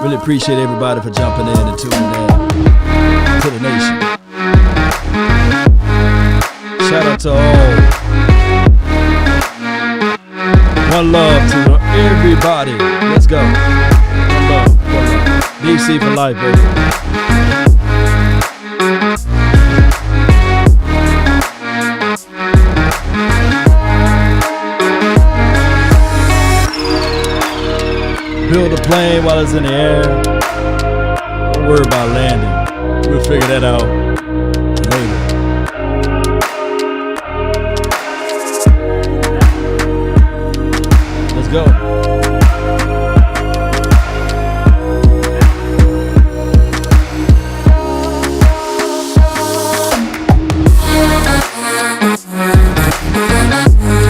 Really appreciate everybody for jumping in and tuning in to the nation. Shout out to all. One love to everybody. Let's go. One love. One love. DC for life, baby. Build a plane while it's in the air. Don't worry about landing. We'll figure that out later. Let's go.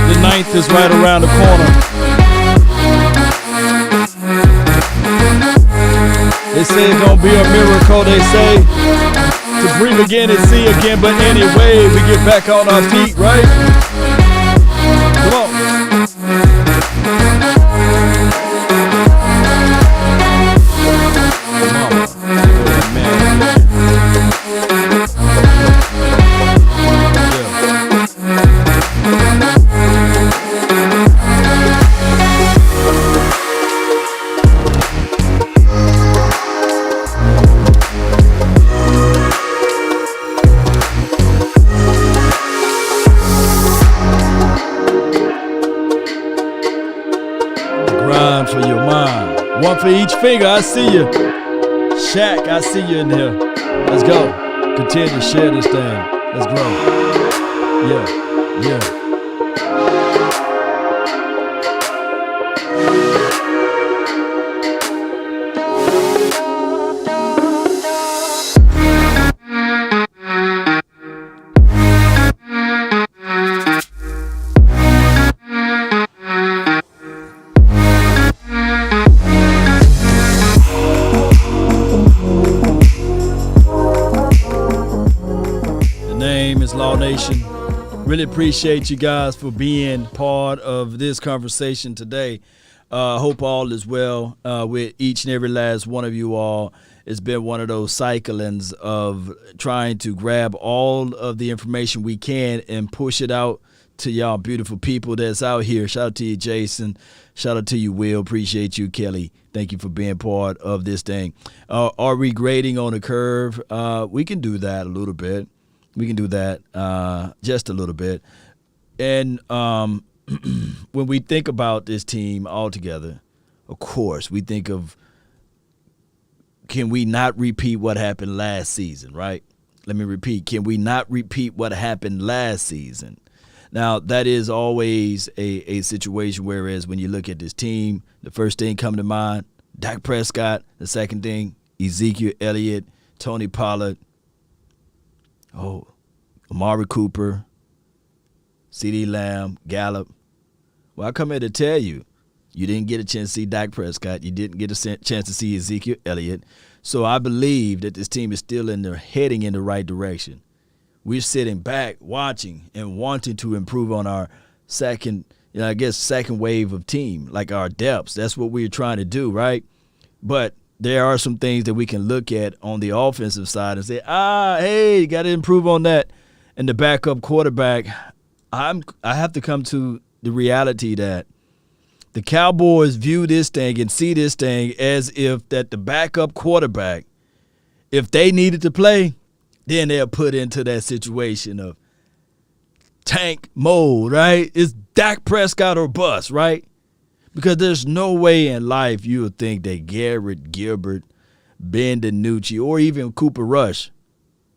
The 9th is right around the corner. They say it's gonna be a miracle, they say, to breathe again and see again. But anyway, we get back on our feet, right? Come on. For your mind. One for each finger. I see you. Shaq, I see you in here. Let's go. Continue to share this thing. Let's grow. Yeah. Yeah. Nation. Really appreciate you guys for being part of this conversation today. Hope all is well with each and every last one of you all. It's been one of those cyclings of trying to grab all of the information we can and push it out to y'all beautiful people that's out here. Shout out to you, Jason. Shout out to you, Will. Appreciate you, Kelly. Thank you for being part of this thing. Are we grading on a curve? We can do that a little bit. We can do that just a little bit. And when we think about this team altogether, of course, we think of, can we not repeat what happened last season, right? Let me repeat. Can we not repeat what happened last season? Now, that is always a situation, whereas when you look at this team, the first thing coming to mind, Dak Prescott. The second thing, Ezekiel Elliott, Tony Pollard, Amari Cooper, CeeDee Lamb, Gallup. Well, I come here to tell you, you didn't get a chance to see Dak Prescott. You didn't get a chance to see Ezekiel Elliott. So I believe that this team is still heading in the right direction. We're sitting back, watching, and wanting to improve on our second wave of team, like our depths. That's what we're trying to do, right? But there are some things that we can look at on the offensive side and say, hey, you got to improve on that. And the backup quarterback, I have to come to the reality that the Cowboys view this thing and see this thing as if that the backup quarterback, if they needed to play, then they're put into that situation of tank mode, right? It's Dak Prescott or bust, right? Because there's no way in life you would think that Garrett Gilbert, Ben DiNucci, or even Cooper Rush,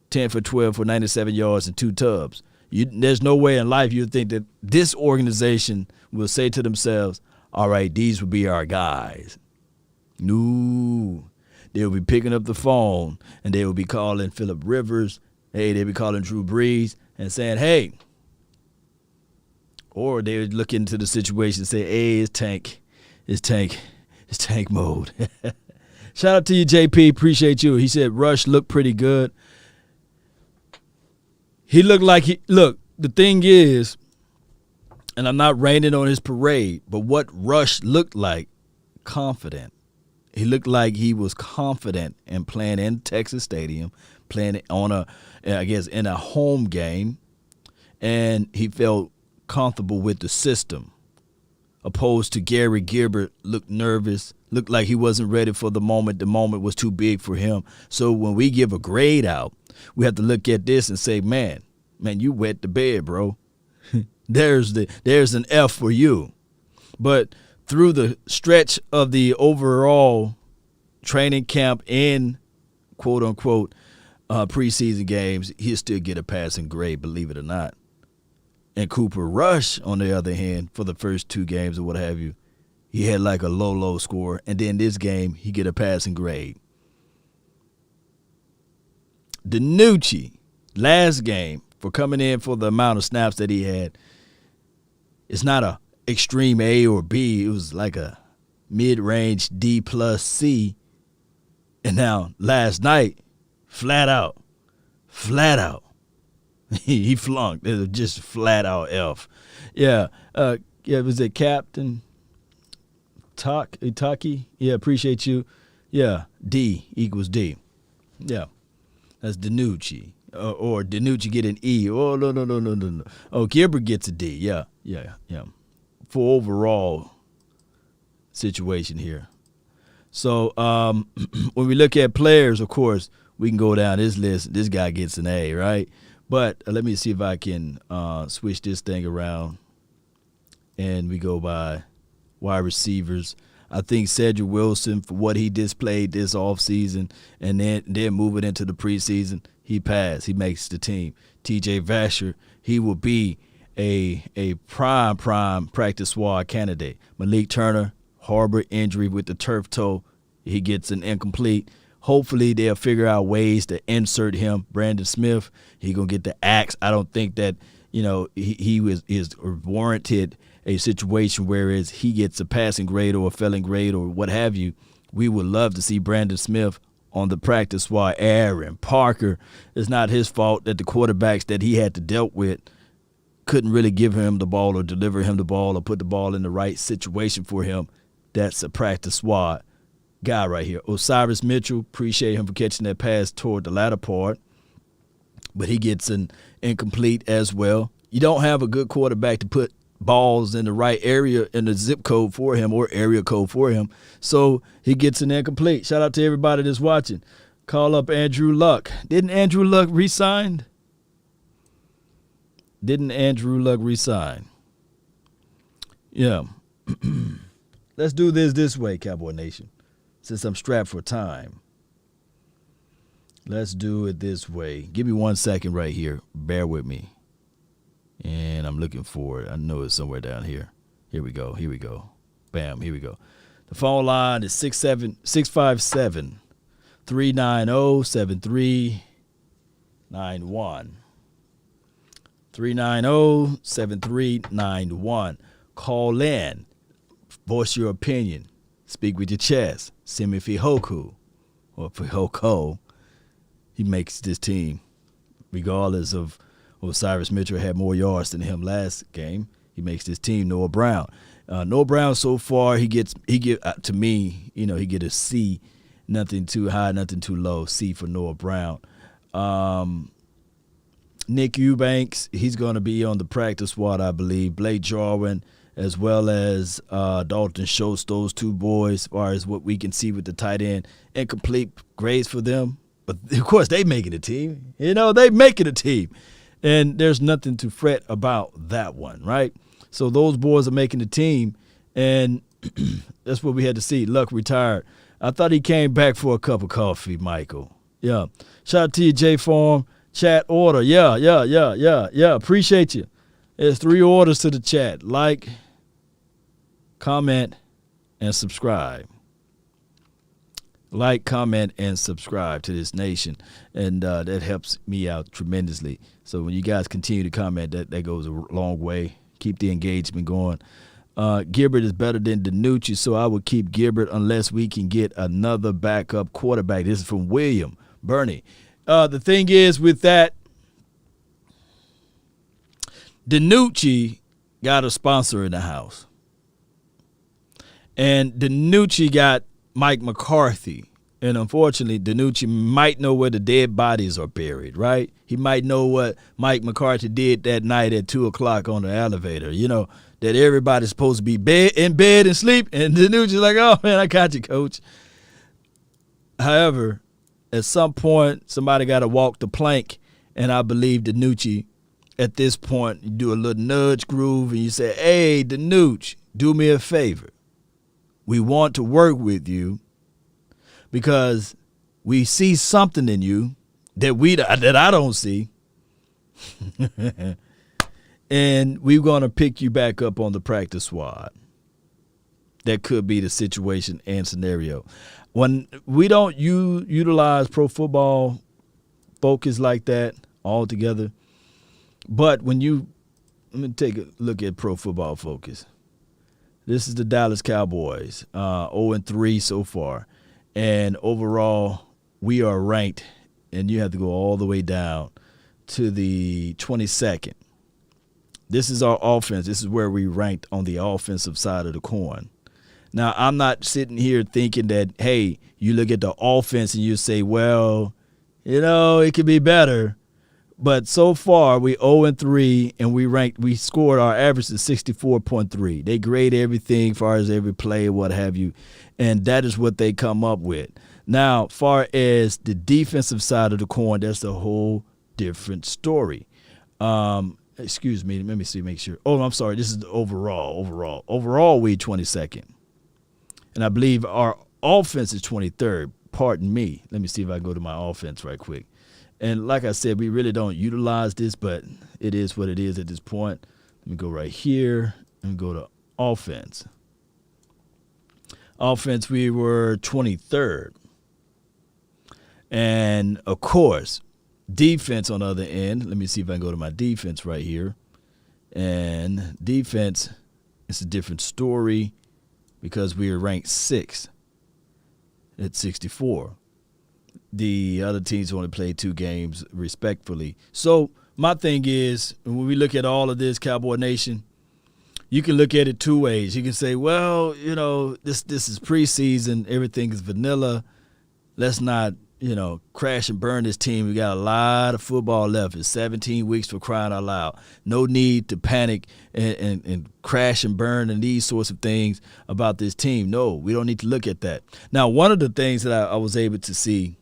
10 for 12 for 97 yards and 2 tubs. There's no way in life you would think that this organization will say to themselves, all right, these will be our guys. No. They'll be picking up the phone, and they will be calling Phillip Rivers. Hey, they'll be calling Drew Brees and saying, hey. Or they would look into the situation and say, hey, it's tank mode. Shout out to you, JP. Appreciate you. He said Rush looked pretty good. He looked like the thing is, and I'm not raining on his parade, but what Rush looked like, confident. He looked like he was confident in playing in Texas Stadium, playing on in a home game, and he felt comfortable with the system. Opposed to Gary Gilbert, looked nervous, looked like he wasn't ready for the moment. The moment was too big for him. So when we give a grade out, we have to look at this and say, man, you wet the bed, bro. There's an F for you. But through the stretch of the overall training camp and quote unquote preseason games, he'll still get a passing grade, believe it or not. And Cooper Rush, on the other hand, for the first 2 games or what have you, he had like a low score. And then this game, he get a passing grade. DiNucci, last game, for coming in for the amount of snaps that he had, it's not a extreme A or B. It was like a mid-range D plus C. And now, last night, flat out, he flunked. It was just flat out F. Yeah, was it Captain Itaki? Yeah, appreciate you. Yeah, D equals D. Yeah, that's DiNucci. Or DiNucci get an E. Oh, no. Oh, Gilbert gets a D. Yeah. For overall situation here. So when we look at players, of course, we can go down this list. This guy gets an A, right? But let me see if I can switch this thing around, and we go by wide receivers. I think Cedric Wilson, for what he displayed this offseason, and then moving into the preseason, he passed. He makes the team. T.J. Vasher, he will be a prime practice squad candidate. Malik Turner, harbor injury with the turf toe. He gets an incomplete. Hopefully they'll figure out ways to insert him. Brandon Smith, he gonna get the axe. I don't think that he is warranted a situation whereas he gets a passing grade or a failing grade or what have you. We would love to see Brandon Smith on the practice squad. Aaron Parker, it's not his fault that the quarterbacks that he had to deal with couldn't really give him the ball or deliver him the ball or put the ball in the right situation for him. That's a practice squad guy right here. Osiris Mitchell, appreciate him for catching that pass toward the latter part, but he gets an incomplete as well. You don't have a good quarterback to put balls in the right area in the zip code for him or area code for him, so he gets an incomplete. Shout out to everybody that's watching. Call up Andrew Luck. Didn't Andrew Luck resign? Yeah. Let's do this way, Cowboy Nation. Since I'm strapped for time, let's do it this way. Give me 1 second right here. Bear with me. And I'm looking for it. I know it's somewhere down here. Here we go. Bam, here we go. The phone line is 657-390-7391. 390-7391. Call in. Voice your opinion. Speak with your chest. Simi Fihoku or Fihoko. He makes this team. Regardless of Osiris Mitchell had more yards than him last game, he makes this team. Noah Brown. Noah Brown so far, he get to me, he get a C. Nothing too high, nothing too low. C for Noah Brown. Nick Eubanks, he's going to be on the practice squad, I believe. Blake Jarwin, as well as Dalton Schultz, those two boys, as far as what we can see with the tight end. Incomplete grades for them. But, of course, they making a team. They making a team. And there's nothing to fret about that one, right? So those boys are making the team, and that's what we had to see. Luck retired. I thought he came back for a cup of coffee, Michael. Yeah. Shout out to you, J Farm. Chat order. Yeah. Appreciate you. There's 3 orders to the chat. Like, comment, and subscribe. Like, comment, and subscribe to this nation. And that helps me out tremendously. So when you guys continue to comment, that goes a long way. Keep the engagement going. Gilbert is better than DiNucci, so I would keep Gilbert unless we can get another backup quarterback. This is from William Bernie. The thing is with that, DiNucci got a sponsor in the house. And DiNucci got Mike McCarthy. And unfortunately, DiNucci might know where the dead bodies are buried, right? He might know what Mike McCarthy did that night at 2 o'clock on the elevator, that everybody's supposed to be in bed and sleep. And DiNucci's like, oh, man, I got you, coach. However, at some point, somebody got to walk the plank. And I believe DiNucci, at this point, you do a little nudge groove and you say, hey, DiNucci, do me a favor. We want to work with you because we see something in you that I don't see. And we're going to pick you back up on the practice squad. That could be the situation and scenario. When we don't utilize Pro Football Focus like that altogether, but let me take a look at Pro Football Focus. This is the Dallas Cowboys, 0-3 so far. And overall, we are ranked, and you have to go all the way down to the 22nd. This is our offense. This is where we ranked on the offensive side of the coin. Now, I'm not sitting here thinking that, hey, you look at the offense and you say, well, it could be better. But so far, we 0-3, and we scored our average is 64.3. They grade everything as far as every play, what have you, and that is what they come up with. Now, far as the defensive side of the coin, that's a whole different story. Excuse me, let me see, make sure. Oh, I'm sorry, this is the overall. Overall, we 22nd. And I believe our offense is 23rd. Pardon me. Let me see if I can go to my offense right quick. And like I said, we really don't utilize this, but it is what it is at this point. Let me go right here and go to offense. Offense, we were 23rd. And, of course, defense on the other end. Let me see if I can go to my defense right here. And defense, it's a different story because we are ranked 6th at 64. The other teams only played 2 games respectfully. So my thing is, when we look at all of this, Cowboy Nation, you can look at it 2 ways. You can say, well, this is preseason. Everything is vanilla. Let's not, crash and burn this team. We got a lot of football left. It's 17 weeks for crying out loud. No need to panic and crash and burn and these sorts of things about this team. No, we don't need to look at that. Now, one of the things that I was able to see,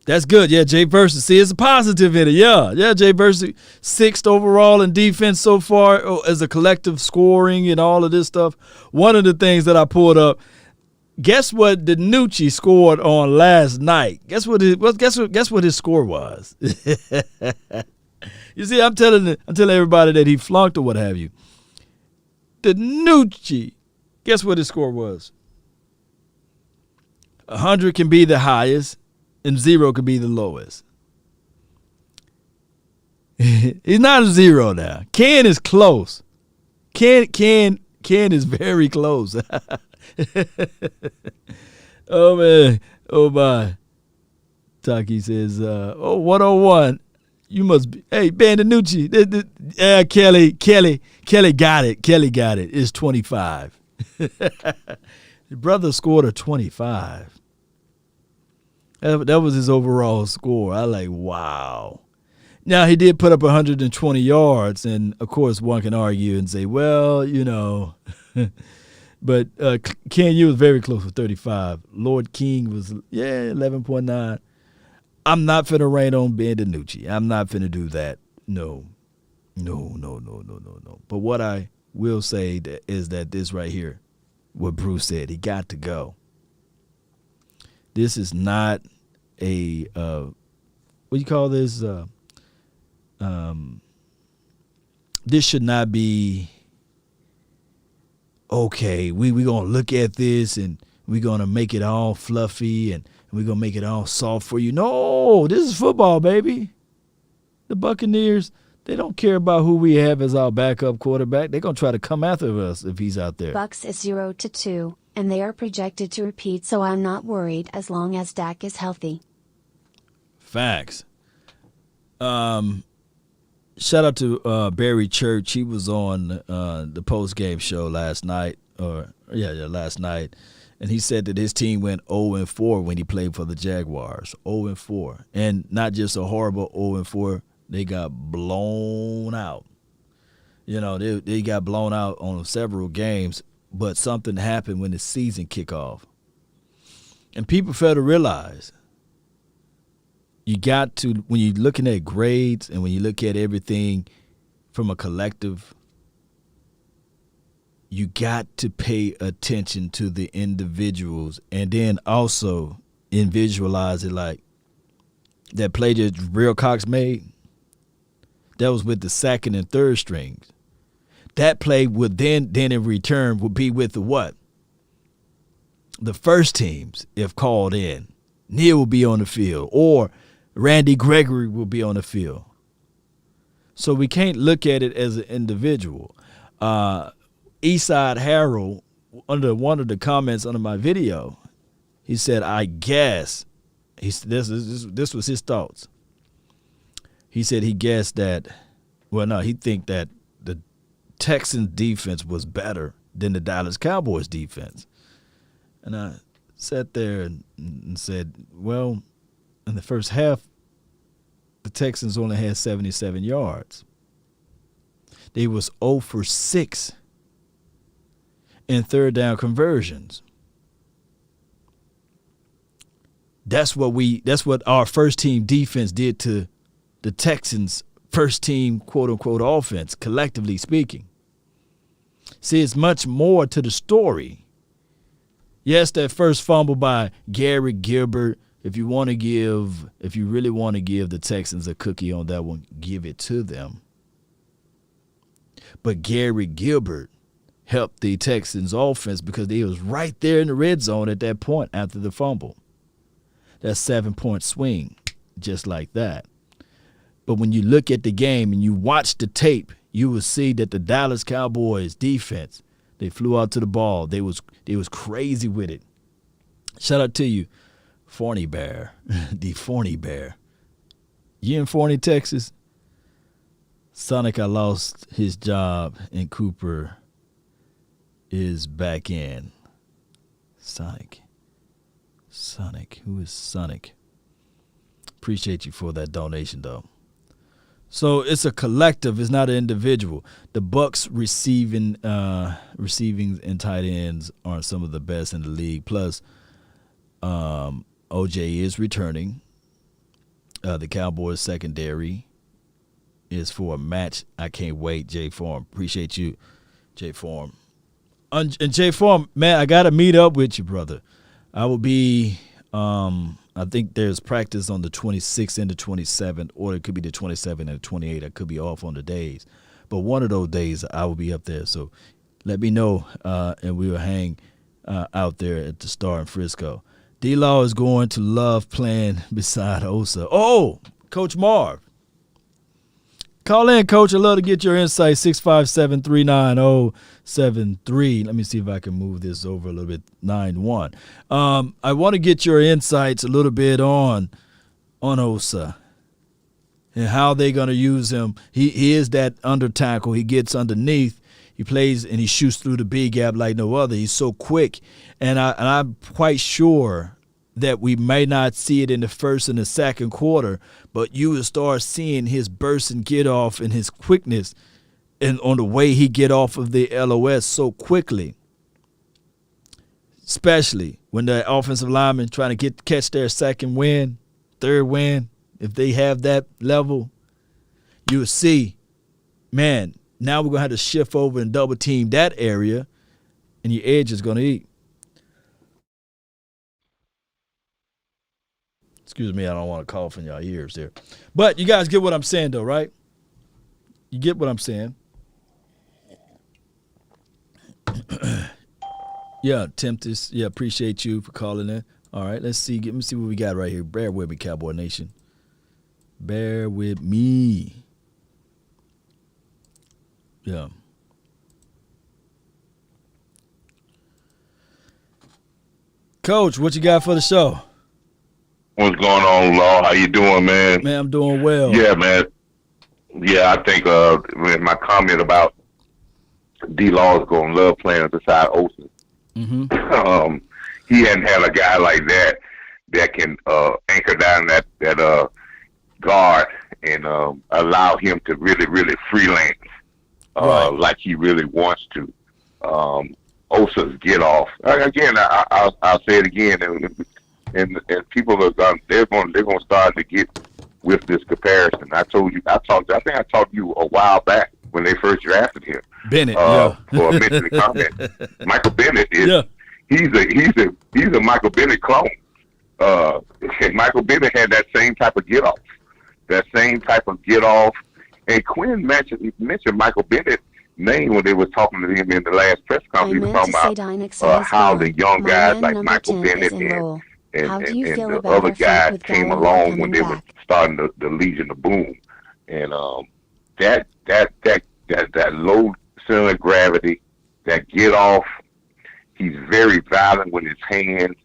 that's good. Yeah, Jay Versus. See, it's a positive in it. Yeah, Jay Versus, 6th overall in defense so far as a collective scoring and all of this stuff. One of the things that I pulled up, guess what DiNucci scored on last night? Guess what his score was? You see, I'm telling everybody that he flunked or what have you. DiNucci, guess what his score was? 100 can be the highest, and 0 could be the lowest. He's not a 0 now. Ken is close. Ken is very close. Oh, man. Oh, my. Taki says, 101. You must be. Hey, Ben DiNucci. Kelly got it. Kelly got it. It's 25. Your brother scored a 25. That was his overall score. I like, wow. Now, he did put up 120 yards, and, of course, one can argue and say, well, but Ken, you was very close with 35. Lord King was, 11.9. I'm not finna rain on Ben DiNucci. I'm not finna do that. No. But what I will say is that this right here, what Bruce said, he got to go. This is not a what do you call this? This should not be okay. We gonna look at this and we're gonna make it all fluffy and we're gonna make it all soft for you. No, this is football, baby. The Buccaneers, they don't care about who we have as our backup quarterback. They're gonna try to come after us if he's out there. Bucks is 0-2. And they are projected to repeat, so I'm not worried as long as Dak is healthy. Facts. Shout out to Barry Church. He was on the post-game show last night. Last night. And he said that his team went 0-4 when he played for the Jaguars. 0-4. And not just a horrible 0-4, they got blown out. You know, they got blown out on several games, but something happened when the season kicked off. And people fail to realize you got to, when you're looking at grades and when you look at everything from a collective, you got to pay attention to the individuals and then also visualize it like that play that Real Cox made. That was with the second and third strings. That play would then in return would be with the what? The first teams, if called in. Neil will be on the field or Randy Gregory will be on the field. So we can't look at it as an individual. Eastside Harold, under one of the comments under my video, he said, I guess, this was his thoughts. He said he guessed that, he think that the Texans defense was better than the Dallas Cowboys defense. And I sat there and said, well, in the first half, the Texans only had 77 yards. They was 0 for 6 in third down conversions. That's what our first team defense did to the Texans' first team quote unquote offense, collectively speaking. See, it's much more to the story. Yes, that first fumble by Gary Gilbert, if you really want to give the Texans a cookie on that one, give it to them. But Gary Gilbert helped the Texans offense because they was right there in the red zone at that point after the fumble. That 7-point swing, just like that. But when you look at the game and you watch the tape, you will see that the Dallas Cowboys defense, they flew out to the ball. They was crazy with it. Shout out to you, Forney Bear, the Forney Bear. You in Forney, Texas? Sonic, I lost his job, and Cooper is back in. Sonic, who is Sonic? Appreciate you for that donation, though. So it's a collective. It's not an individual. The Bucs receiving and tight ends are some of the best in the league. Plus, OJ is returning. The Cowboys secondary is for a match. I can't wait, J Form. Appreciate you, J Form. And J Form, man, I gotta meet up with you, brother. I will be. I think there's practice on the 26th and the 27th, or it could be the 27th and the 28th. I could be off on the days. But one of those days I will be up there. So let me know, and we will hang out there at the Star in Frisco. D-Law is going to love playing beside Osa. Oh, Coach Marv. Call in, Coach. I'd love to get your insight, 657-390-73. Let me see if I can move this over a little bit, 9-1. I want to get your insights a little bit on Osa and how they're going to use him. He is that under tackle. He gets underneath. He plays and he shoots through the B gap like no other. He's so quick. And I'm quite sure that we may not see it in the first and the second quarter, but you will start seeing his burst and get off and his quickness and on the way he get off of the LOS so quickly, especially when the offensive linemen trying to catch their second win, third win. If they have that level, you will see, man, now we're going to have to shift over and double team that area, and your edge is going to eat. Excuse me, I don't want to cough in your ears there. But you guys get what I'm saying, though, right? You get what I'm saying. Yeah, Tempest. Yeah, appreciate you for calling in. All right, let's see. Let me see what we got right here. Bear with me, Cowboy Nation. Bear with me. Yeah. Coach, what you got for the show? What's going on, Law? How you doing, man? Man, I'm doing well. Yeah, man. Yeah, I think my comment about D-Law is going to love playing beside Olsen. Mm-hmm. he hadn't had a guy like that can anchor down that guard and allow him to really, really freelance like he really wants to. Osa's get off again. I'll say it again, and people are they're going to start to get with this comparison. I think I talked to you a while back when they first drafted him. Bennett, for a mention of comment. Michael Bennett is he's a Michael Bennett clone. And Michael Bennett had that same type of get off. And Quinn mentioned Michael Bennett's name when they were talking to him in the last press conference. He was talking about how the young guys like Michael Bennett and the other guys came along when they were starting the Legion of Boom. And that low center of gravity, that get off, he's very violent with his hands.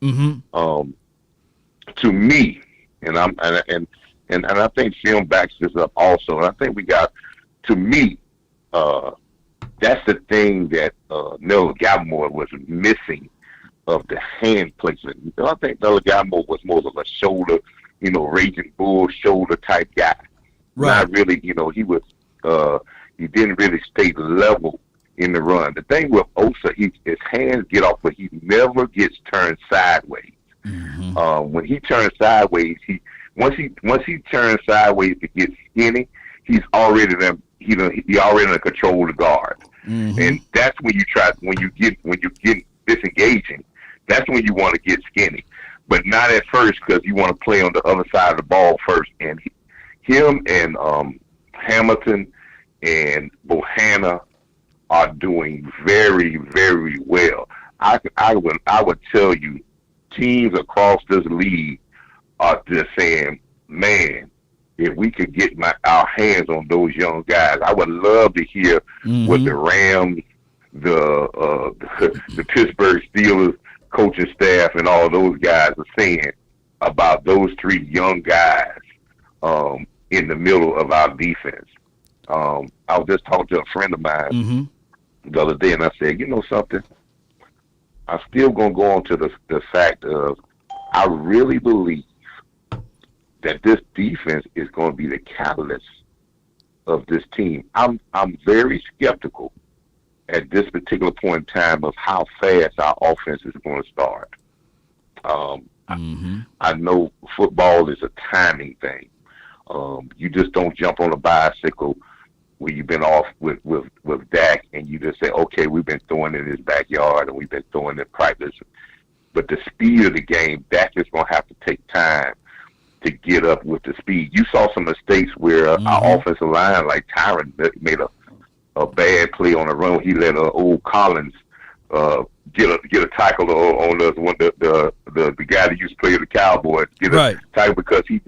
To me, and I think film backs this up also. And I think we got, to me, that's the thing that Noah Gallimore was missing of the hand placement. I think Noah Gallimore was more of a shoulder, raging bull shoulder type guy. Right. Not really, he was, he didn't really stay level in the run. The thing with Osa, his hands get off, but he never gets turned sideways. When he turns sideways, once he turns sideways to get skinny, he's already he already control the guard. And that's when you get disengaging. That's when you want to get skinny, but not at first, because you want to play on the other side of the ball first. And him and Hamilton and Bohanna are doing very, very well. I would tell you, teams across this league are just saying, man, if we could get our hands on those young guys. I would love to hear what the Rams, the Pittsburgh Steelers coaching staff and all those guys are saying about those three young guys in the middle of our defense. I was just talking to a friend of mine the other day, and I said, you know something? I'm still going to go on to the fact of, I really believe that this defense is going to be the catalyst of this team. I'm very skeptical at this particular point in time of how fast our offense is going to start. I know football is a timing thing. You just don't jump on a bicycle where you've been off with Dak and you just say, okay, we've been throwing in his backyard and we've been throwing in practice. But the speed of the game, Dak is going to have to take time to get up with the speed. You saw some mistakes where our offensive line, like Tyron, made a bad play on a run. He let old Collins get a tackle on us. When the guy that used to play with the Cowboys get a tackle because he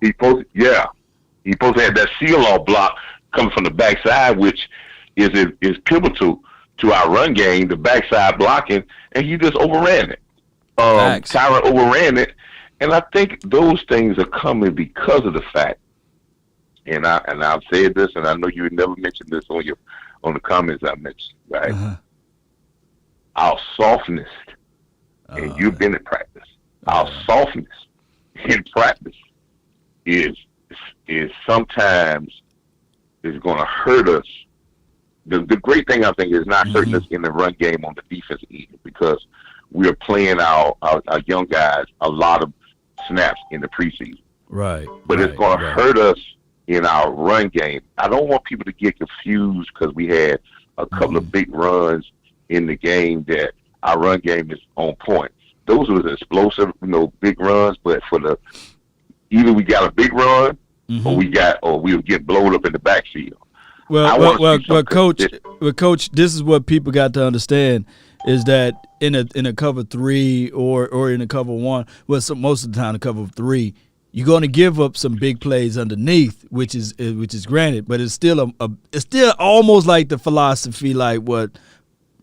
supposed to have that seal-off block coming from the backside, which is pivotal to our run game, the backside blocking, and he just overran it. Tyron overran it, and I think those things are coming because of the fact, and I've said this, and I know you never mentioned this on the comments I mentioned, right? Our softness, and you've been in practice, our softness in practice is sometimes is going to hurt us. The great thing, I think, is not hurting us in the run game on the defensive end, because we are playing our young guys a lot of snaps in the preseason. Right. But it's going to hurt us in our run game. I don't want people to get confused because we had a couple of big runs in the game that our run game is on point. Those were explosive, big runs, but either we got a big run or we'll get blown up in the backfield. Well, Coach, this is what people got to understand, is that in a cover 3 or in a cover 1, most of the time a cover 3, you're going to give up some big plays underneath, which is granted, but it's still almost like the philosophy like what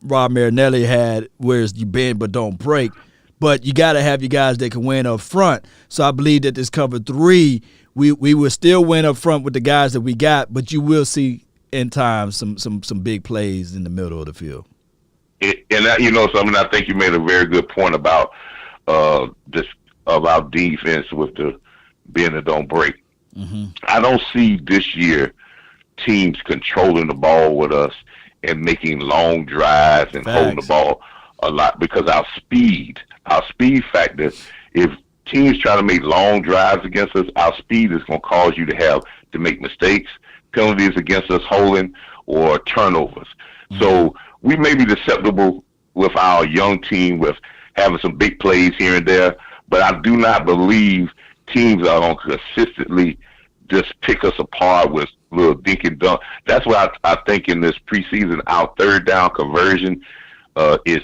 Rob Marinelli had, whereas you bend but don't break. But you got to have your guys that can win up front. So I believe that this cover 3, we will still win up front with the guys that we got, but you will see in time some big plays in the middle of the field. And that, something, I think you made a very good point about this about defense with the bend and don't break. Mm-hmm. I don't see this year teams controlling the ball with us and making long drives and holding the ball a lot, because our speed factor, if teams try to make long drives against us, our speed is going to cause you to make mistakes, penalties against us holding, or turnovers. Mm-hmm. So we may be susceptible with our young team with having some big plays here and there, but I do not believe teams are going to consistently just pick us apart with little dink and dunk. That's why I think in this preseason, our third down conversion is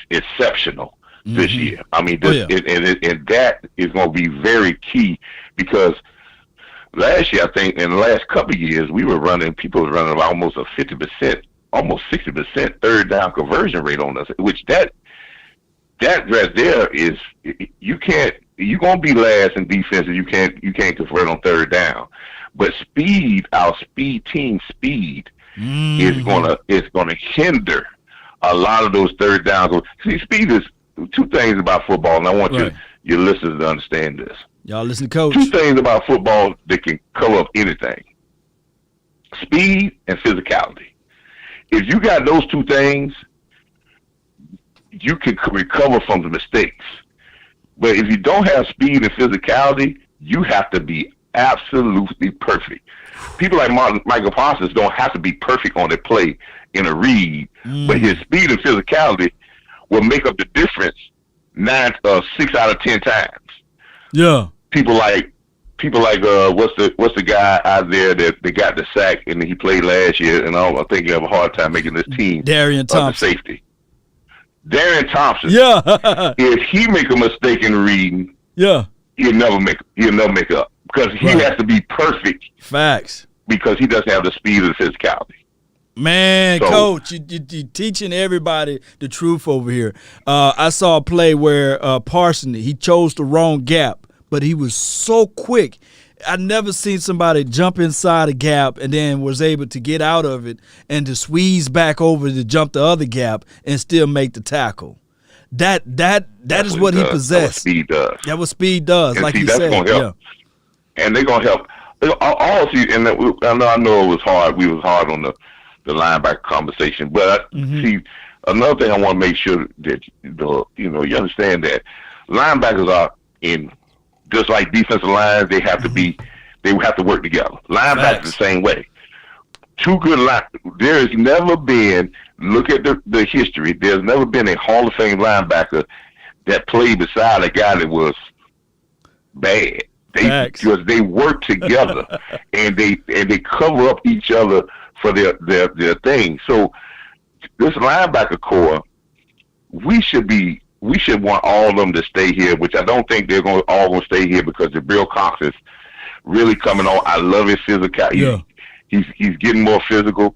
exceptional this year. I mean, and that is going to be very key, because last year, I think in the last couple of years, people were running about almost a 50%, almost 60% third down conversion rate on us, which that right there is, you're going to be last in defense and you can't convert on third down. But our team speed is gonna hinder a lot of those third downs. See, speed is two things about football, and I want your listeners to understand this. Y'all listen, Coach. Two things about football that can cover up anything: speed and physicality. If you got those two things, you can recover from the mistakes. But if you don't have speed and physicality, you have to be absolutely perfect. People like Michael Parsons don't have to be perfect on their play in a read, but his speed and physicality will make up the difference 6 out of 10 times. Yeah. People like what's the guy out there that they got the sack and he played last year, and I think you have a hard time making this team. Darian Thompson. The safety. Darian Thompson. Yeah. If he make a mistake in reading, he'll never make it up, because he has to be perfect. Facts. Because he doesn't have the speed and physicality. Man, so, Coach, you're teaching everybody the truth over here. I saw a play where Parson, he chose the wrong gap, but he was so quick. I never seen somebody jump inside a gap and then was able to get out of it and to squeeze back over to jump the other gap and still make the tackle. That is what he possessed. That's what speed does. That what speed does, and like you said. Gonna help. Yeah. And they're gonna help. And I know it was hard. We was hard on the linebacker conversation, but see, another thing I want to make sure that you understand that linebackers are in. Just like defensive lines, they have to work together. Linebackers the same way. Two good there has never been, look at the history, there's never been a Hall of Fame linebacker that played beside a guy that was bad. Because they work together and they cover up each other for their thing. So this linebacker core, we should want all of them to stay here, which I don't think they're all going to stay here, because Jabril Cox is really coming on. I love his physical. Yeah. He's getting more physical.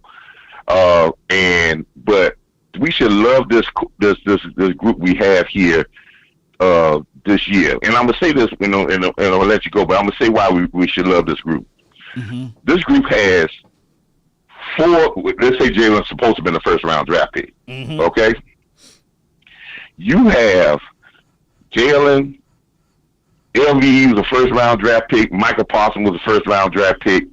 But we should love this group we have here this year. And I'm going to say this, and I'll let you go, but I'm going to say why we should love this group. Mm-hmm. This group has 4, let's say Jalen's supposed to have been a first-round draft pick, okay? You have Jalen, LVE was a first-round draft pick. Michael Parsons was a first-round draft pick.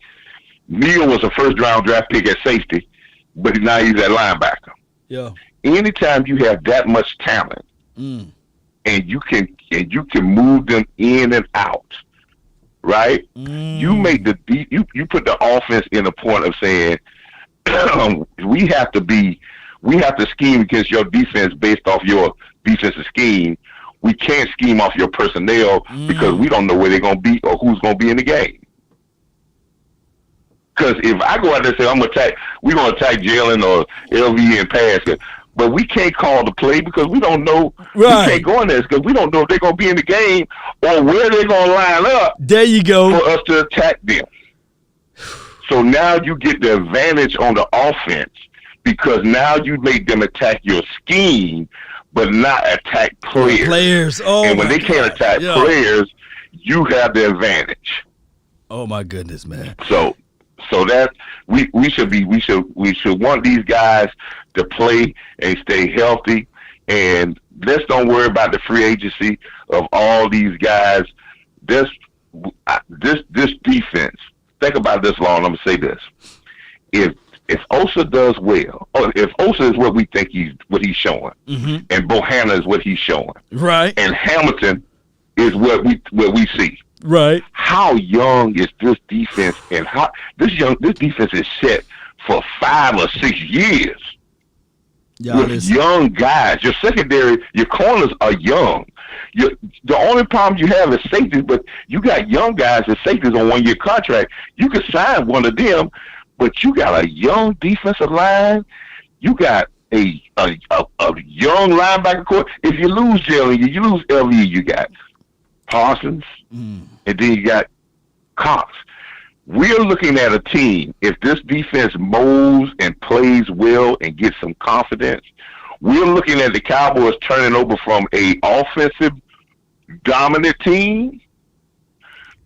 Neal was a first-round draft pick at safety, but now he's at linebacker. Yeah. Anytime you have that much talent, and you can move them in and out, right? You make you put the offense in a point of saying we have to scheme against your defense based off your defensive scheme. We can't scheme off your personnel because we don't know where they're going to be or who's going to be in the game. Because if I go out there and say we're going to attack Jalen or LV and pass it, but we can't call the play because we don't know. Right. We can't go in there because we don't know if they're going to be in the game or where they're going to line up. There you go. For us to attack them. So now you get the advantage on the offense, because now you make them attack your scheme, but not attack players. And when they can't attack players, you have the advantage. Oh my goodness, man. So So that we should want these guys to play and stay healthy, and let's don't worry about the free agency of all these guys. This defense. Think about this, Long. I'm gonna say this: if Osa does well, or if Osa is what we think he's showing, Mm-hmm. and Bohanna is what he's showing, Right. and Hamilton is what we see. Right. How young is this defense, and how this defense is set for 5 or 6 years Y'all with listen. young guys. Your secondary, your corners are young. The only problem you have is safeties, but you got young guys as safeties on 1-year contract. You could sign one of them, but you got a young defensive line. You got a young linebacker core. If you lose Jalen, you lose LE, you got Parsons, and then you got Cox. We're looking at a team, if this defense molds and plays well and gets some confidence, we're looking at the Cowboys turning over from a offensive dominant team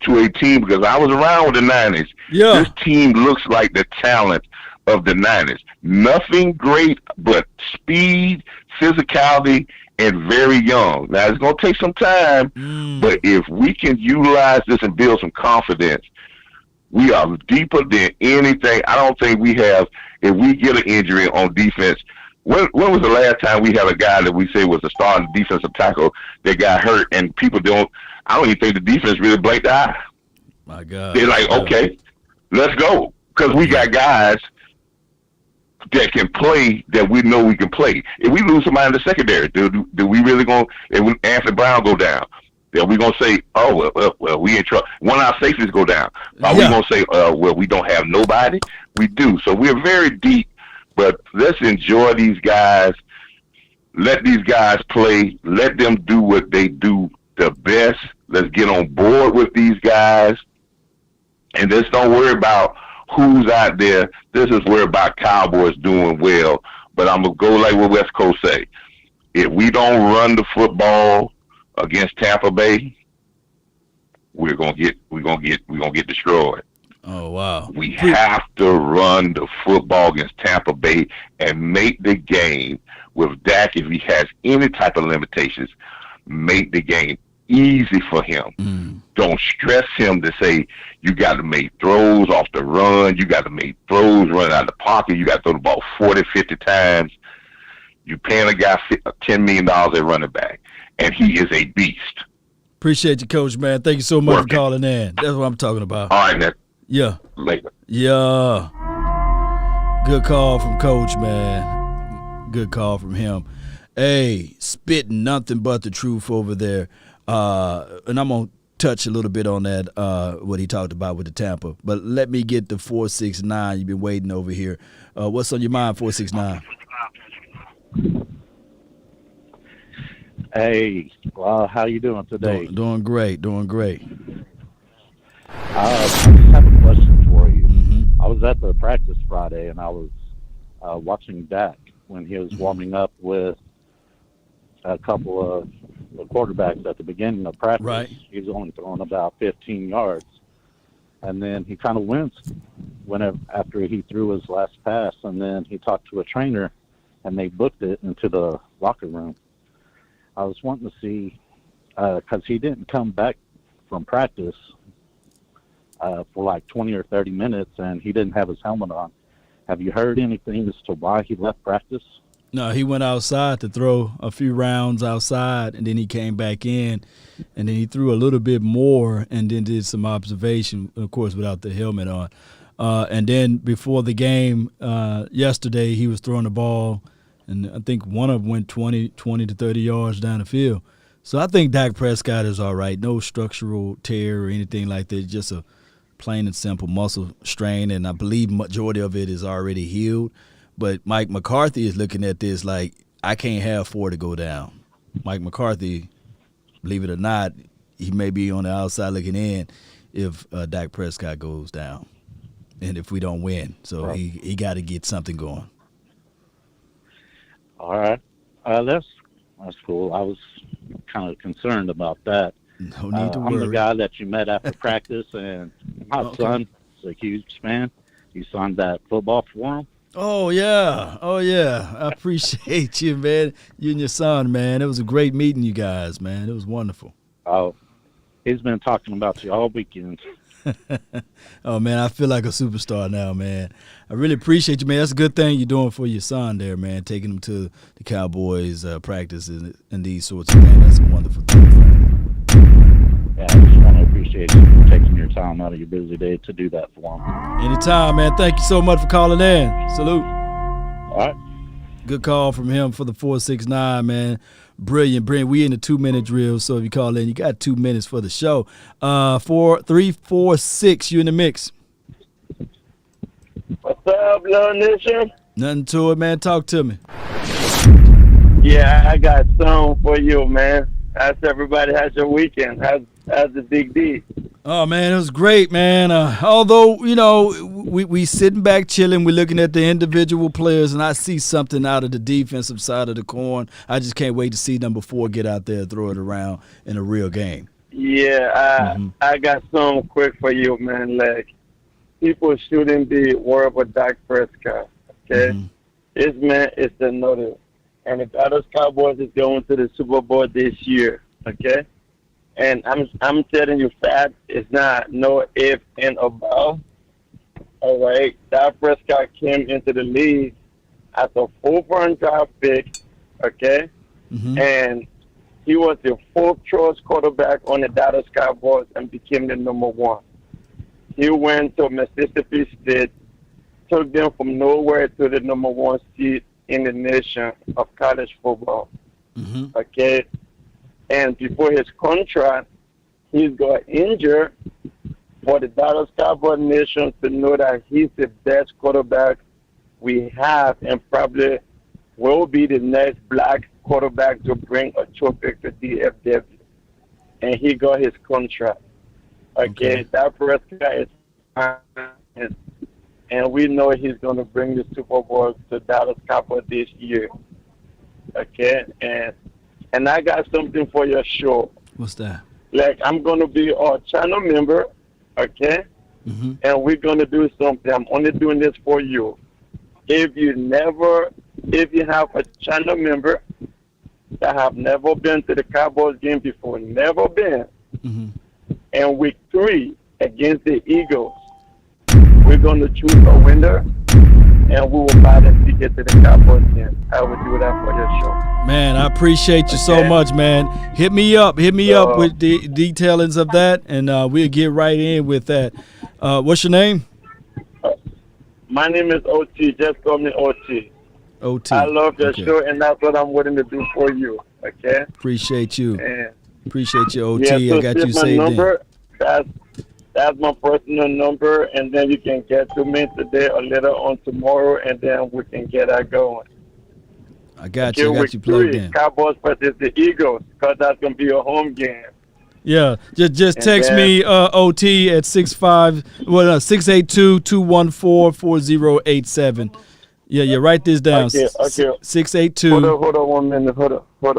to a team, because I was around with the Niners. Yeah. This team looks like the talent of the Niners. Nothing great but speed, physicality, and very young. Now, it's going to take some time, but if we can utilize this and build some confidence, we are deeper than anything. I don't think we have, if we get an injury on defense. When was the last time we had a guy that we say was a starting defensive tackle that got hurt, and people I don't even think the defense really blinked the eye. My God. They're like, okay, let's go. Because we got guys that can play, that we know we can play. If we lose somebody in the secondary, do we really going to, if Anthony Brown go down, are we going to say, oh, well, we in trouble? One of our safeties go down. Are we going to say, well, we don't have nobody? We do. So we're very deep, but let's enjoy these guys. Let these guys play. Let them do what they do the best. Let's get on board with these guys. And just don't worry about who's out there. This is worry about Cowboys doing well. But I'm going to go like what West Coast say. If we don't run the football against Tampa Bay, we're gonna get destroyed. Oh, wow. We have to run the football against Tampa Bay and make the game with Dak. If he has any type of limitations, make the game easy for him. Don't stress him to say you got to make throws off the run. You got to make throws running out of the pocket. You got to throw the ball 40, 50 times. You're paying a guy $10 million at running back, and he is a beast. Appreciate you, Coach, man. Thank you so much for calling in. That's what I'm talking about. All right, man. Yeah. Later. Yeah. Good call from Coach, man. Good call from him. Hey, spitting nothing but the truth over there. And I'm going to touch a little bit on that, what he talked about with the Tampa. But let me get the 469. You've been waiting over here. What's on your mind, 469? Hey, how you doing today? Doing great, doing great. I have a question for you. I was at the practice Friday, and I was watching Dak when he was warming up with a couple of the quarterbacks at the beginning of practice. Right. He was only throwing about 15 yards. And then he kind of winced after he threw his last pass, and then he talked to a trainer, and they booked it into the locker room. I was wanting to see, because he didn't come back from practice for like 20 or 30 minutes, and he didn't have his helmet on. Have you heard anything as to why he left practice? No, he went outside to throw a few rounds outside, and then he came back in, and then he threw a little bit more and then did some observation, of course, without the helmet on. And then before the game yesterday, he was throwing the ball, and I think one of them went 20 to 30 yards down the field. So I think Dak Prescott is all right. No structural tear or anything like that, just a plain and simple muscle strain, and I believe majority of it is already healed. But Mike McCarthy is looking at this like, I can't have 4 to go down. Mike McCarthy, believe it or not, he may be on the outside looking in if Dak Prescott goes down and if we don't win. So Right. he got to get something going. All right. That's cool. I was kind of concerned about that. No need to I'm worry. the guy that you met after practice, and my Okay. son is a huge fan. You signed that football for him? Oh, yeah. Oh, yeah. I appreciate you, man. You and your son, man. It was a great meeting you guys, man. It was wonderful. Oh, he's been talking about you all weekend. Oh, man, I feel like a superstar now, man. I really appreciate you, man. That's a good thing you're doing for your son there, man, taking him to the Cowboys practices and these sorts of things. That's a wonderful thing. Yeah, I just want to appreciate you for taking your time out of your busy day to do that for him. Anytime, man. Thank you so much for calling in. Salute. All right. Good call from him for the 469, man. Brilliant. We in the 2-minute drill, so if you call in, you got 2 minutes for the show. 346, you in the mix. What's up, Little Nation? Nothing to it, man. Talk to me. Yeah, I got some for you, man. How's everybody? How's your weekend? How's the Big D? Oh, man, it was great, man. Although, you know, we sitting back chilling, we're looking at the individual players, and I see something out of the defensive side of the coin. I just can't wait to see number 4 get out there and throw it around in a real game. Yeah, I got some quick for you, man. Like, people shouldn't be worried about Dak Prescott, okay? This man is the notice. And the Dallas Cowboys is going to the Super Bowl this year, okay? And I'm telling you, fact, it's not no if and about. All right, Dak Prescott came into the league as a 4th-round draft pick, okay? And he was the 4th choice quarterback on the Dallas Cowboys and became the number 1. He went to Mississippi State, took them from nowhere to the number 1 seed in the nation of college football, okay? And before his contract, he got injured for the Dallas Cowboys nation to know that he's the best quarterback we have and probably will be the next black quarterback to bring a trophy to DFW. And he got his contract. Okay. That Prescott is fine. And we know he's going to bring the Super Bowl to Dallas Cowboys this year. Okay? And I got something for your show. What's that? Like, I'm going to be a channel member, okay? And we're going to do something. I'm only doing this for you. If you have a channel member that have never been to the Cowboys game before, never been, and week 3 against the Eagles, we're going to choose a winner, and we will buy the ticket to the Cowboys game. I will do that for your show. Man, I appreciate you so much, man. Hit me up with the detailings of that, and we'll get right in with that. What's your name? My name is OT. Just call me OT. OT. I love your show, and that's what I'm willing to do for you. Okay? Appreciate you. And appreciate you, OT. yeah, so I got you my saved number. That's my personal number, and then you can get to me today or later on tomorrow, and then we can get that going. I got you. I got you plugged in. Cowboys versus the Eagles, because that's going to be a home game. Yeah, just text me OT at 682-214-4087. Yeah, write this down. Okay. 682. Hold on 1 minute. Hold on. Hold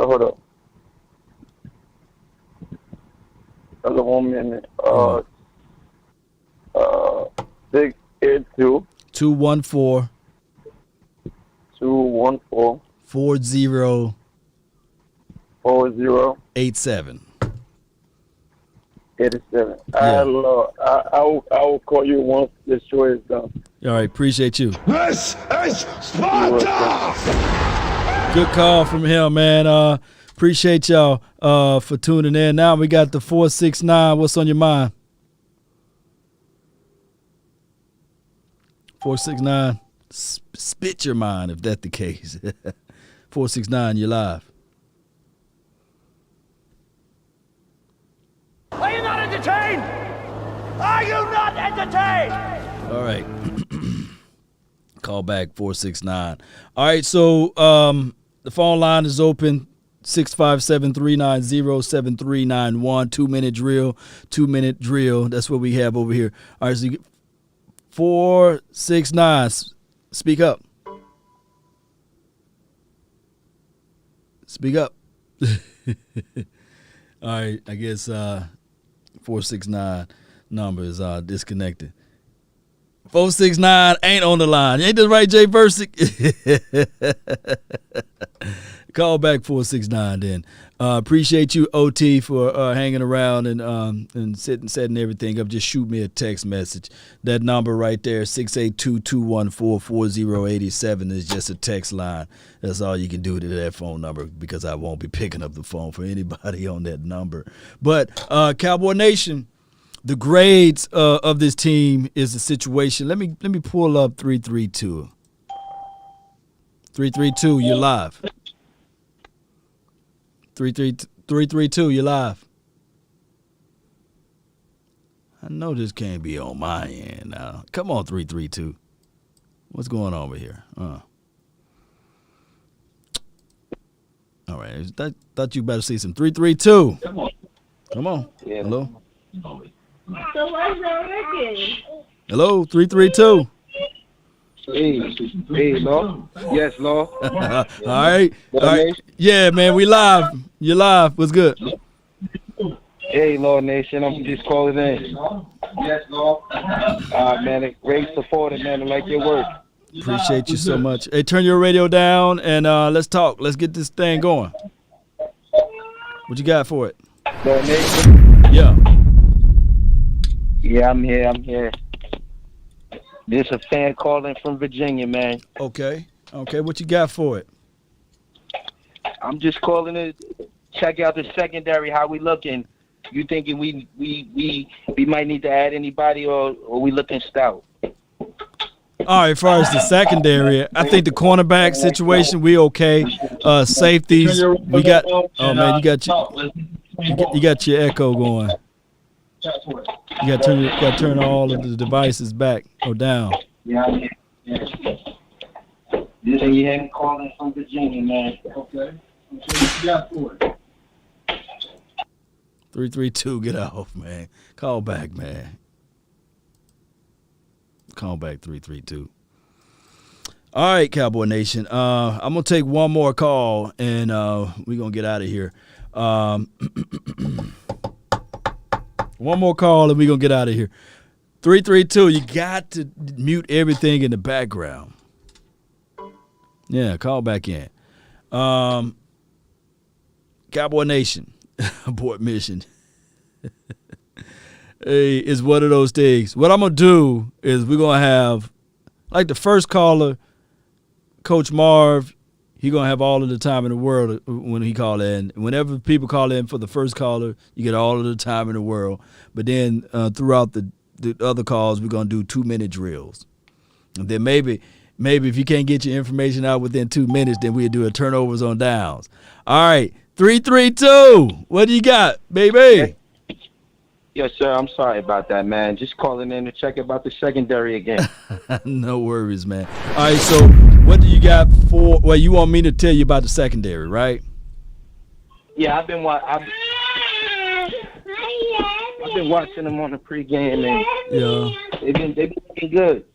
on 1 minute. 682 214 4087. 87. Yeah. I will call you once the show is done. All right, appreciate you. This is Sparta! Good call from him, man. Appreciate y'all for tuning in. Now we got the 469. What's on your mind? 469. Spit your mind if that's the case. 469, you're live. Are you not entertained? Are you not entertained? All right. Call back 469. All right, so the phone line is open. 657-390-7391. 2-minute drill. 2-minute drill. That's what we have over here. All right, so 469. Speak up. Speak up. All right, I guess 469 number is disconnected. 469 ain't on the line. Ain't that right, Jay Versick? Call back 469 then. Appreciate you, OT, for hanging around and setting everything up. Just shoot me a text message. That number right there, 682-214-4087, is just a text line. That's all you can do to that phone number because I won't be picking up the phone for anybody on that number. But Cowboy Nation, the grades of this team is the situation. Let me pull up 332. 332, you're live. 332, you're live. I know this can't be on my end now. Come on, 332. What's going on over here? All right. Thought you better see some 332. Come on. Yeah. Hello. So what's working? Hello, 332. Hey, Law. Yes, Law. All right. Yeah, man, we live. You're live. What's good? Hey, Law Nation. I'm just calling in. Yes, Law. Man, great supporter, man. I like your work. Appreciate you so much. Hey, turn your radio down and let's talk. Let's get this thing going. What you got for it? Law Nation. Yeah. Yeah, I'm here. This a fan calling from Virginia, man. Okay. What you got for it? I'm just calling to check out the secondary. How we looking? You thinking we might need to add anybody, or we looking stout? All right, as far as the secondary, I think the cornerback situation, we okay. Safeties, we got. Oh man, you got your echo going. You got to turn all of the devices back or down. Yeah. This is him calling from Virginia, man. Okay. What you got for it? 332, get off, man. Call back, man. Call back 332. All right, Cowboy Nation. I'm gonna take one more call and we're gonna get out of here. One more call and we're going to get out of here. 332, you got to mute everything in the background. Yeah, call back in. Cowboy Nation, abort mission. Hey, it's one of those things. What I'm going to do is we're going to have, like the first caller, Coach Marv, he's going to have all of the time in the world when he call in. Whenever people call in for the first caller, you get all of the time in the world. But then throughout the other calls, we're going to do 2-minute drills. And then maybe if you can't get your information out within 2 minutes, then we'll do a turnovers on downs. All right, 332, what do you got, baby? Yes, sir. I'm sorry about that, man. Just calling in to check about the secondary again. No worries, man. All right, so what do you got for? Well, you want me to tell you about the secondary, right? Yeah, I've been watching them on the pregame, and they've been looking good.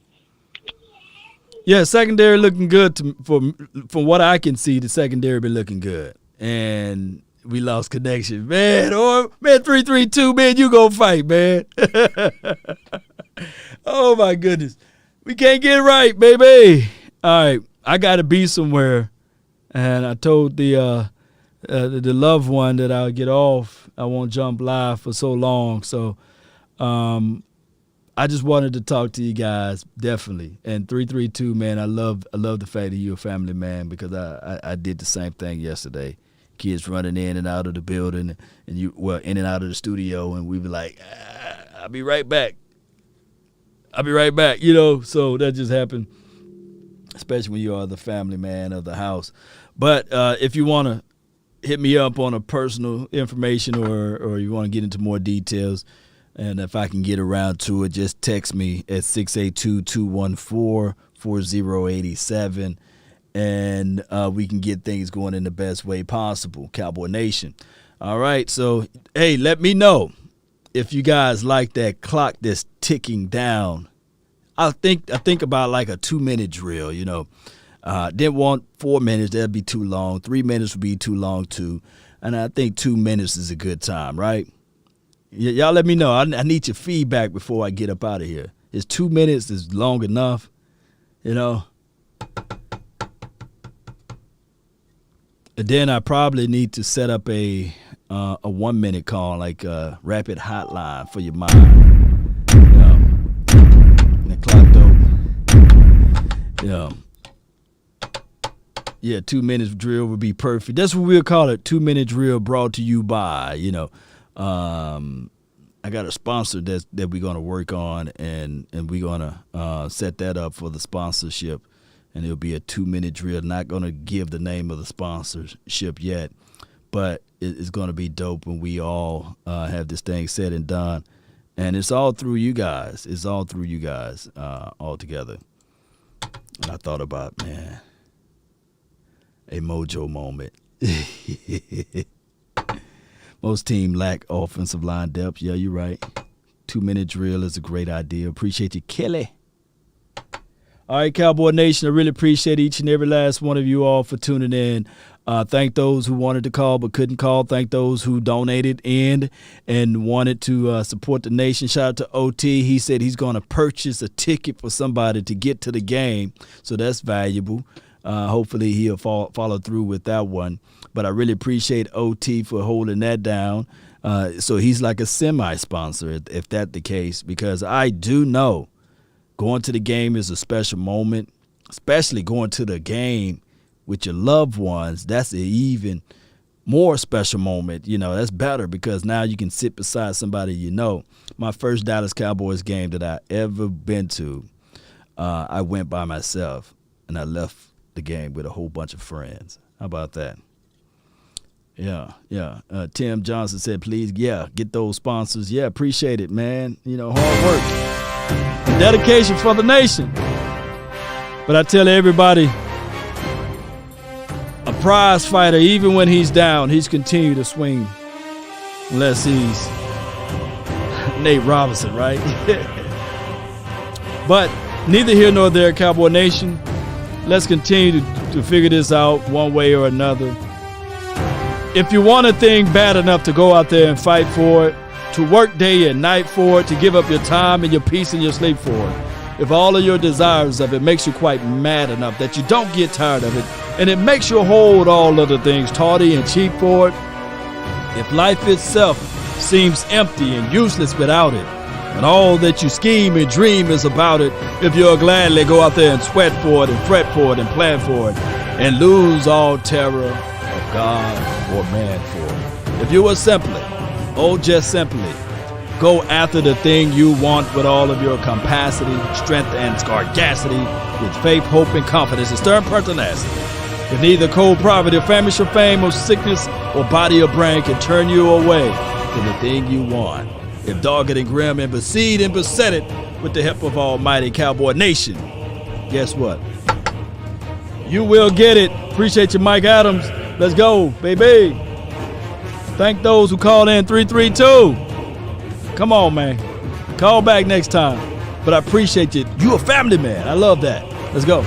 Yeah, secondary looking good from what I can see. The secondary been looking good, and we lost connection, man. Or man, 332, man, you gonna fight, man. Oh my goodness, we can't get it right, baby. All right, I gotta be somewhere, and I told the loved one that I'll get off. I won't jump live for so long, so I just wanted to talk to you guys, definitely. And 332, man, I love the fact that you're a family man because I did the same thing yesterday. Kids running in and out of the building, and in and out of the studio, and we be like, I'll be right back. You know, so that just happened, especially when you are the family man of the house. But if you want to hit me up on a personal information or you want to get into more details, and if I can get around to it, just text me at 682-214-4087, and we can get things going in the best way possible, Cowboy Nation. All right, so, hey, let me know if you guys like that clock that's ticking down. I think about like a 2-minute drill, you know. Didn't want 4 minutes. That'd be too long. 3 minutes would be too long, too. And I think 2 minutes is a good time, right? Y'all let me know. I need your feedback before I get up out of here. Is 2 minutes is long enough, you know? And then I probably need to set up a 1 minute call, like a rapid hotline for your mind. And the clock though. Yeah, 2 minutes drill would be perfect. That's what we'll call it. 2 minute drill brought to you by, I got a sponsor that we're gonna work on, and we're gonna set that up for the sponsorship. And it'll be a 2 minute drill. Not going to give the name of the sponsorship yet, but it's going to be dope when we all have this thing said and done. And it's all through you guys. It's all through you guys all together. And I thought about, man, a mojo moment. Most teams lack offensive line depth. Yeah, you're right. 2 minute drill is a great idea. Appreciate you, Kelly. All right, Cowboy Nation, I really appreciate each and every last one of you all for tuning in. Thank those who wanted to call but couldn't call. Thank those who donated in and wanted to support the nation. Shout out to OT. He said he's going to purchase a ticket for somebody to get to the game, so that's valuable. Hopefully he'll follow through with that one. But I really appreciate OT for holding that down. So he's like a semi-sponsor, if that's the case, because I do know going to the game is a special moment, especially going to the game with your loved ones. That's an even more special moment. That's better because now you can sit beside somebody you know. My first Dallas Cowboys game that I ever been to, I went by myself, and I left the game with a whole bunch of friends. How about that? Yeah. Tim Johnson said, please, get those sponsors. Yeah, appreciate it, man. Hard work. Dedication for the nation. But I tell everybody, a prize fighter, even when he's down, he's continued to swing. Unless he's Nate Robinson, right? But neither here nor there, Cowboy Nation. Let's continue to figure this out one way or another. If you want a thing bad enough to go out there and fight for it, to work day and night for it, to give up your time and your peace and your sleep for it. If all of your desires of it makes you quite mad enough that you don't get tired of it, and it makes you hold all other things tawdry and cheap for it, if life itself seems empty and useless without it, and all that you scheme and dream is about it, if you'll gladly go out there and sweat for it and fret for it and plan for it, and lose all terror of God or man for it. If you will just simply go after the thing you want with all of your capacity, strength, and scarcity, with faith, hope, and confidence, and stern pertinacity. If neither cold poverty or famish or fame or sickness or body or brain can turn you away from the thing you want. If dogged and grim and besieged and beset it with the help of Almighty Cowboy Nation, guess what? You will get it. Appreciate you, Mike Adams. Let's go, baby. Thank those who called in 332. Come on, man. Call back next time. But I appreciate you. You a family man. I love that. Let's go.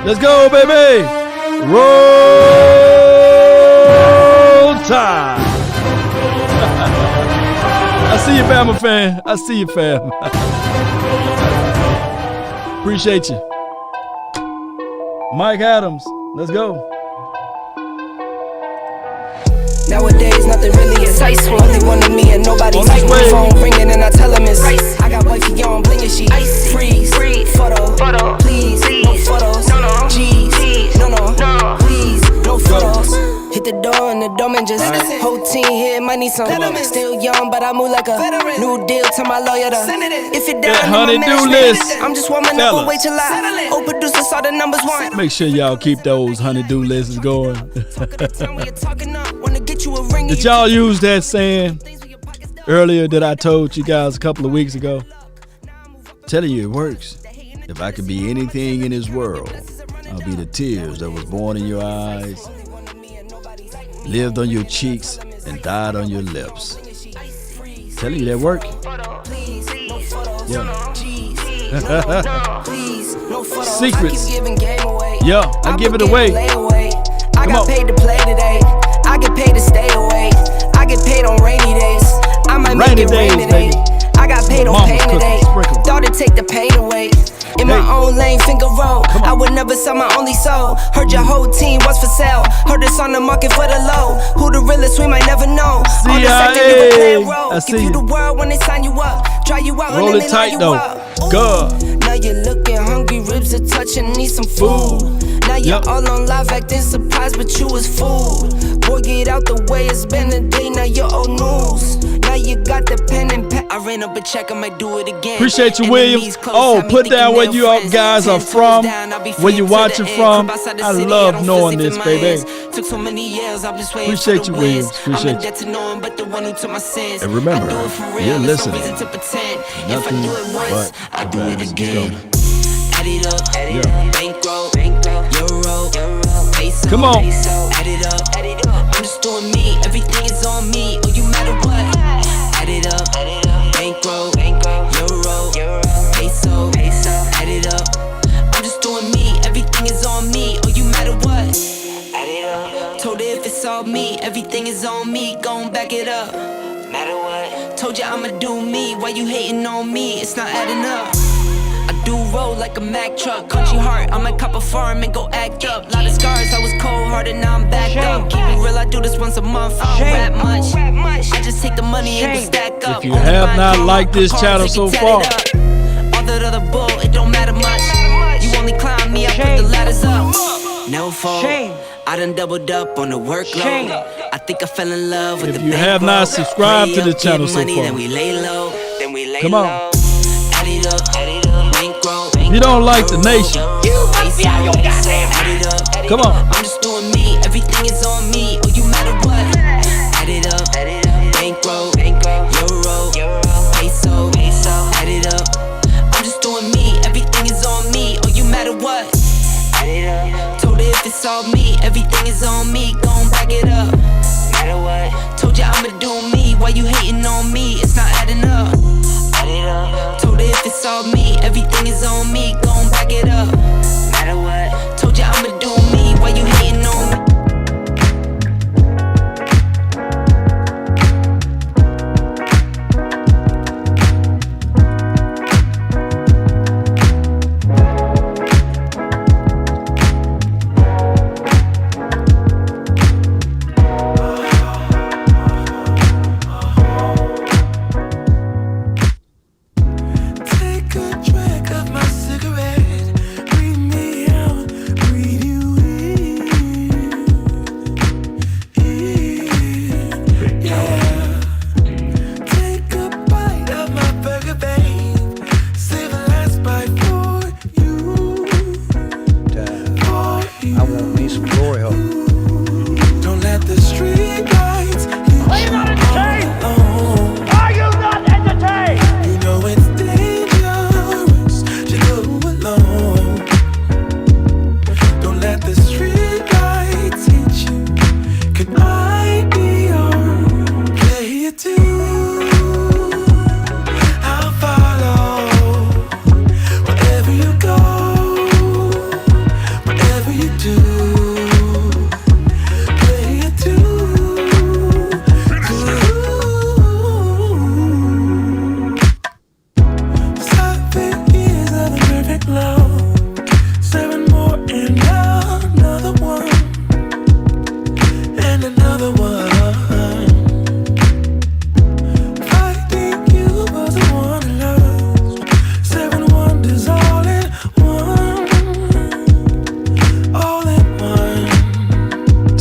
Let's go, baby. Roll Tide. I see you, Bama fan. I see you, fam. Appreciate you. Mike Adams. Let's go. Nowadays, nothing really is ice. Only one of me and nobody's like my phone ringing and I tell him it's ice. I got wifey on bling and she freeze. Photo, please, no photos. G's, no, please, no photos. Hit the door and the doorman just whole team here might need some. Still young, but I move like a new deal to my lawyer. If it down, honey-do list. I'm just warming up and wait till I old producers saw the numbers one. Make sure y'all keep those honey-do lists going. Did y'all use that saying? earlier that I told you guys a couple of weeks ago? Telling you it works. If I could be anything in this world, I'll be the tears that was born in your eyes, lived on your cheeks, and died on your lips. Telling you that work. Yeah. Secrets. Yeah, I give it away. I got paid to play today. I get paid to stay away. I get paid on rainy days. I might make it rain today. I got paid on pain today. Thought it'd take the pain away. In my own lane, finger roll. I would never sell my only soul. Heard your whole team was for sale. Heard it's on the market for the low. Who the realest, we might never know. On the sector, you can play a role. Give you the world when they sign you up. Try you out and then they line you up. God. Now you're looking hungry, ribs are touching, need some food. Now you're all on live acting surprised, but you was fooled. Boy, get out the way, it's been a day, now you're old news. Now you got the pen and pad. I ran up a check, I might do it again. Appreciate you, William. Oh, put down where you guys are from, where you watching from. I love knowing this, baby. Took so many years, I've been waiting. Appreciate you, William. Appreciate you. And remember, you're listening. Nothing but I do it again. Add it up, bankroll, euro, peso. Come on. Add it up, I'm just doing me. Everything is on me. Oh, you matter what? Add it up, bankroll, euro, peso. Add it up, I'm just doing me. Everything is on me. Oh, you matter what? Add it up. Told her if it's all me, everything is on me. Gon' back it up. Matter what? Told you I'ma do me. Why you hating on me? It's not adding up. I do roll like a Mack truck. Country heart, I might cop a farm and go act up. Lot of scars, I was cold-hearted, now I'm backed up. Keep it real, I do this once a month. I don't rap much. I just take the money and go stack up. If you have not liked this channel so far, all that other bull, it don't matter much. You only climb me, I put the ladders up. No fault. I done doubled up on the workload. I think I fell in love with the if you have not subscribed to the channel so far, then we lay low. Come on. If you don't like the nation, come on. I'm just doing me. Everything is on me. Oh, you matter what? Add it up. Bankroll, euro, peso. Add it up. I'm just doing me. Everything is on me. Oh, you matter what? Add it up. Told her if it's all me, everything is on me. Gon' back it up. Matter what? Told you I'ma do me. Why you hating on me? It's not adding up. Add it up. Told her if it's all me, everything is on me. Gon' back it up. Matter what? Told you I'ma do me. Why you hating on me?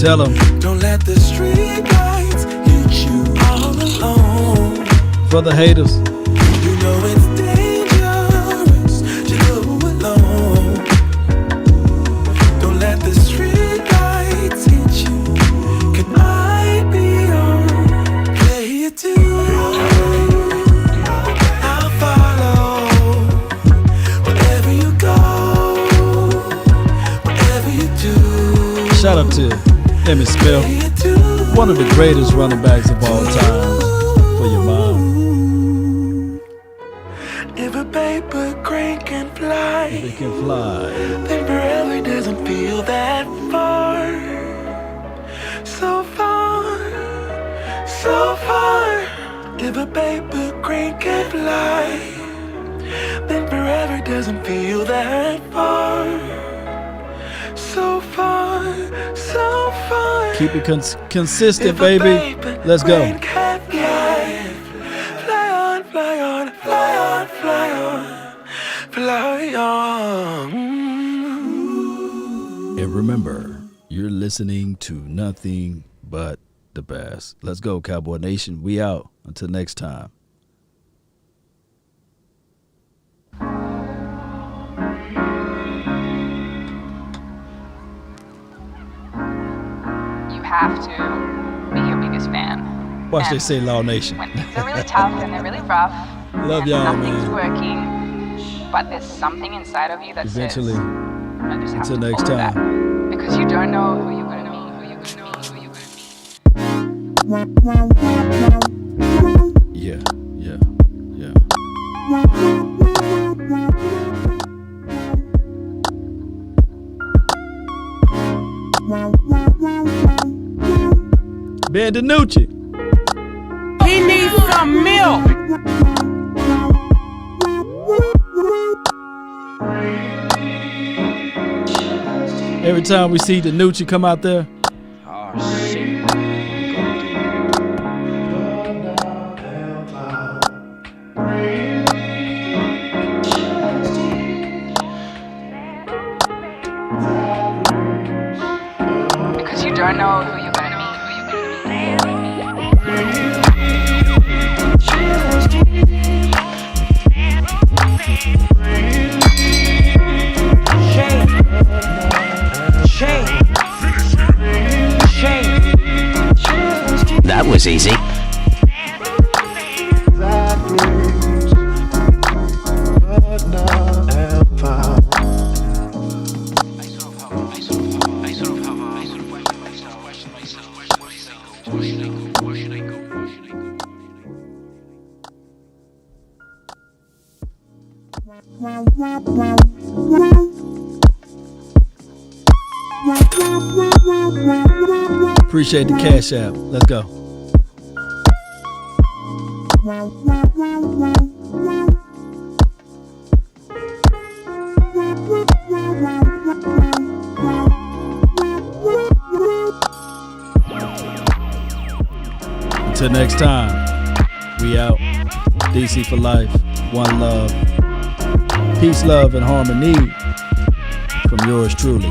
Tell them. Don't let the street lights hit you all alone. For the haters. You know it's dangerous to go alone. Don't let the street lights hit you. Can I be your player too? to Emmitt Smith, one of the greatest running backs of all time, for your mom. If a paper crane can fly, then forever doesn't feel that far. So far, so far. If a paper crane can fly, then forever doesn't feel that far. So far, so far. Keep it consistent, baby. Let's go. Fly on, fly on, fly on, fly on, fly on. And remember, you're listening to nothing but the best. Let's go, Cowboy Nation. We out. Until next time. You have to be your biggest fan. Watch they say Law Nation. When things are really tough and they're really rough, love y'all, nothing's man. working, but there's something inside of you that Eventually, says, I just have until to next follow time. that. Because you don't know who you're going to meet, who you're going to meet, who you're going to meet. Yeah. Ben DiNucci. He needs some milk. Every time we see DiNucci come out there, Oh, shit. Because you don't know who you're going to meet, who you're going That was easy. appreciate the cash app. Let's go. Until next time, we out. DC for life. One love. Peace, love, and harmony from yours truly.